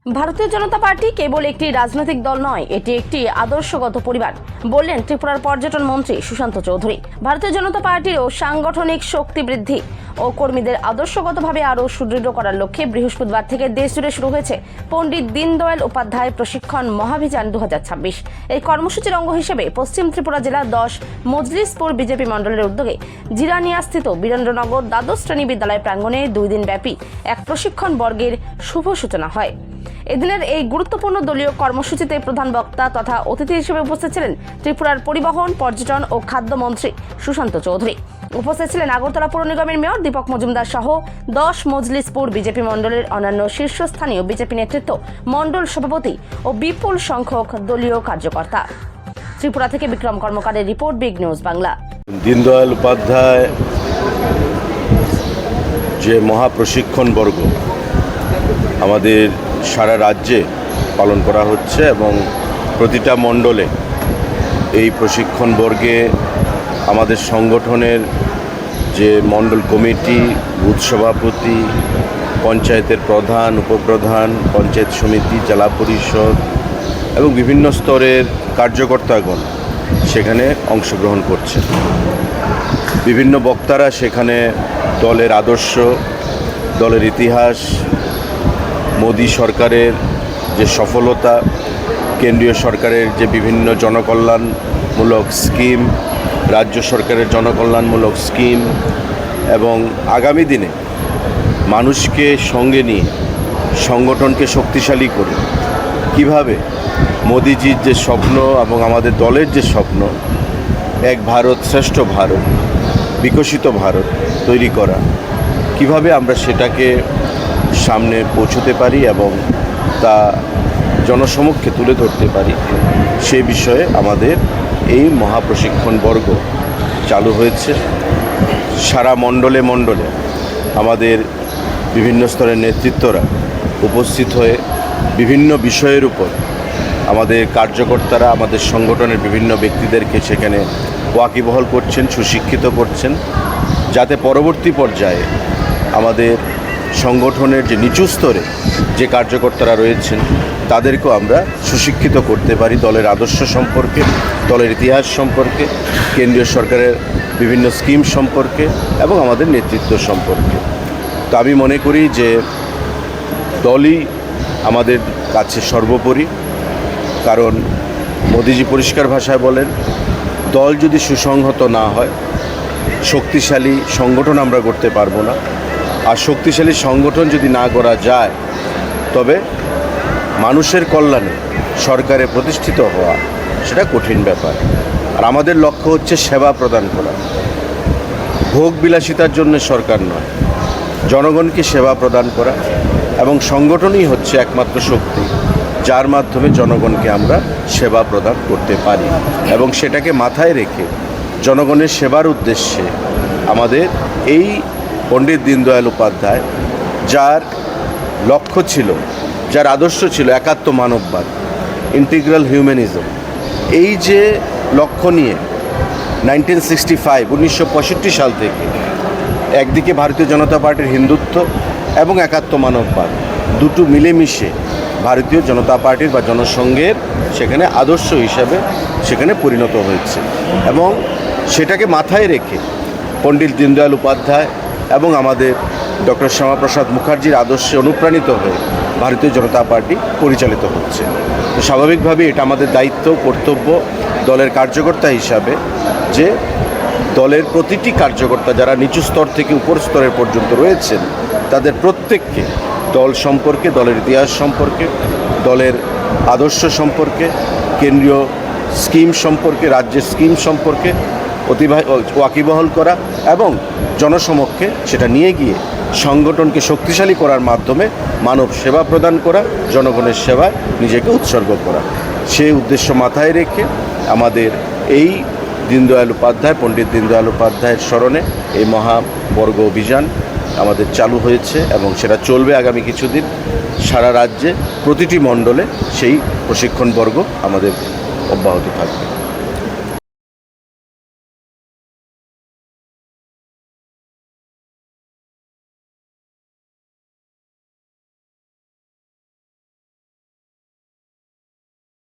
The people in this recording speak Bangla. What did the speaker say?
ভারতীয় জনতা পার্টি কেবল একটি রাজনৈতিক দল নয়, এটি একটি আদর্শগত পরিবার, বললেন ত্রিপুরার পর্যটন মন্ত্রী সুশান্ত চৌধুরী। ভারতীয় জনতা পার্টিরও সাংগঠনিক শক্তি বৃদ্ধি ও কর্মীদের আদর্শগতভাবে আরও সুদৃঢ় করার লক্ষ্যে বৃহস্পতিবার থেকে দেশজুড়ে শুরু হয়েছে পণ্ডিত দীনদয়াল উপাধ্যায় প্রশিক্ষণ মহাভিযান 2026। এই কর্মসূচির অঙ্গ হিসেবে পশ্চিম ত্রিপুরা জেলা 10 মজলিসপুর বিজেপি মণ্ডলের উদ্যোগে জিরানিয়াস্থিত বীরেন্দ্রনগর দ্বাদশ শ্রেণী বিদ্যালয় প্রাঙ্গণে 2 দিন ব্যাপী এক প্রশিক্ষণ বর্গের শুভ সূচনা হয়। এদিনের এই গুরুত্বপূর্ণ দলীয় কর্মসূচিতে প্রধান বক্তা তথা অতিথি হিসেবে উপস্থিত ছিলেন ত্রিপুরার পরিবহন, পর্যটন ও খাদ্যমন্ত্রী সুশান্ত চৌধুরী। উপস্থিত ছিলেন আগরতলা পৌর নিগমের মেয়র দীপক মজুমদার সহ 10 মজলিসপুর বিজেপি মণ্ডলের অন্যান্য শীর্ষস্থানীয় বিজেপি নেতৃত্ব, মণ্ডল সভাপতি ও বিপুল সংখ্যক দলীয় কার্যকর্তা। ত্রিপুরা থেকে বিক্রম কর্মকারের report, big news Bangla. Deendayal Upadhyay যে মহাপ্রশিক্ষণ বর্গ আমাদের সারা রাজ্যে পালন করা হচ্ছে এবং প্রতিটা মণ্ডলে এই প্রশিক্ষণ বর্গে আমাদের সংগঠনের যে মণ্ডল কমিটি, বুথ সভাপতি, পঞ্চায়েতের প্রধান, উপপ্রধান, পঞ্চায়েত সমিতি, জেলা পরিষদ এবং বিভিন্ন স্তরের কার্যকর্তাগণ সেখানে অংশগ্রহণ করছে। বিভিন্ন বক্তারা সেখানে দলের আদর্শ, দলের ইতিহাস, মোদী সরকারের যে সফলতা, কেন্দ্রীয় সরকারের যে বিভিন্ন জনকল্যাণমূলক স্কিম, রাজ্য সরকারের জনকল্যাণমূলক স্কিম এবং আগামী দিনে মানুষকে সঙ্গে নিয়ে সংগঠনকে শক্তিশালী করে কিভাবে মোদিজির যে স্বপ্ন এবং আমাদের দলের যে স্বপ্ন, এক ভারত শ্রেষ্ঠ ভারত, বিকশিত ভারত তৈরি করা, কিভাবে আমরা সেটাকে সামনে পৌঁছতে পারি এবং তা জনসমক্ষে তুলে ধরতে পারি, সে বিষয়ে আমাদের এই মহাপ্রশিক্ষণ বর্গ চালু হয়েছে। সারা মণ্ডলে মণ্ডলে আমাদের বিভিন্ন স্তরের নেতৃত্বরা উপস্থিত হয়ে বিভিন্ন বিষয়ের উপর আমাদের কার্যকর্তারা আমাদের সংগঠনের বিভিন্ন ব্যক্তিদেরকে সেখানে ওয়াকিবহাল করছেন, সুশিক্ষিত করছেন, যাতে পরবর্তী পর্যায়ে আমাদের সংগঠনের যে নিচু স্তরে যে কার্যকর্তারা রয়েছেন তাদেরকেও আমরা সুশিক্ষিত করতে পারি দলের আদর্শ সম্পর্কে, দলের ইতিহাস সম্পর্কে, কেন্দ্রীয় সরকারের বিভিন্ন স্কিম সম্পর্কে এবং আমাদের নেতৃত্ব সম্পর্কে। তো আমি মনে করি যে দলই আমাদের কাছে সর্বোপরি, কারণ মোদিজি পরিষ্কার ভাষায় বলেন, দল যদি সুসংহত না হয় শক্তিশালী সংগঠন আমরা করতে পারবো না, আর শক্তিশালী সংগঠন যদি না করা যায় তবে মানুষের কল্যাণে সরকারে প্রতিষ্ঠিত হওয়া সেটা কঠিন ব্যাপার। আর আমাদের লক্ষ্য হচ্ছে সেবা প্রদান করা, ভোগ বিলাসিতার জন্য সরকার নয়, জনগণকে সেবা প্রদান করা, এবং সংগঠনই হচ্ছে একমাত্র শক্তি যার মাধ্যমে জনগণকে আমরা সেবা প্রদান করতে পারি। এবং সেটাকে মাথায় রেখে জনগণের সেবার উদ্দেশ্যে আমাদের এই পণ্ডিত দীনদয়াল উপাধ্যায়, যার লক্ষ্য ছিল, যার আদর্শ ছিল একাত্ম মানববাদ, ইন্টিগ্রাল হিউম্যানিজম, এই যে লক্ষ্য নিয়ে 1965 সাল থেকে একদিকে ভারতীয় জনতা পার্টির হিন্দুত্ব এবং একাত্ম মানববাদ দুটো মিলেমিশে ভারতীয় জনতা পার্টির বা জনসংঘের সেখানে আদর্শ হিসাবে সেখানে পরিণত হয়েছে। এবং সেটাকে মাথায় রেখে পণ্ডিত দীনদয়াল উপাধ্যায় এবং আমাদের ডক্টর শ্যামাপ্রসাদ মুখার্জির আদর্শে অনুপ্রাণিত হয়ে ভারতীয় জনতা পার্টি পরিচালিত হচ্ছে। তো স্বাভাবিকভাবে এটা আমাদের দায়িত্ব, কর্তব্য দলের কার্যকর্তা হিসাবে যে দলের প্রতিটি কার্যকর্তা যারা নিচু স্তর থেকে উপর স্তরের পর্যন্ত রয়েছেন তাদের প্রত্যেককে দল সম্পর্কে, দলের ইতিহাস সম্পর্কে, দলের আদর্শ সম্পর্কে, কেন্দ্রীয় স্কিম সম্পর্কে, রাজ্যের স্কিম সম্পর্কে ওয়াকিবহাল করা এবং জনসমক্ষে সেটা নিয়ে গিয়ে সংগঠনকে শক্তিশালী করার মাধ্যমে মানব সেবা প্রদান করা, জনগণের সেবায় নিজেকে উৎসর্গ করা, সেই উদ্দেশ্য মাথায় রেখে আমাদের এই দীনদয়াল উপাধ্যায়, পণ্ডিত দীনদয়াল উপাধ্যায়ের স্মরণে এই মহাবর্গ অভিযান আমাদের চালু হয়েছে এবং সেটা চলবে আগামী কিছুদিন। সারা রাজ্যে প্রতিটি মণ্ডলে সেই প্রশিক্ষণ বর্গ আমাদের অব্যাহত থাকবে।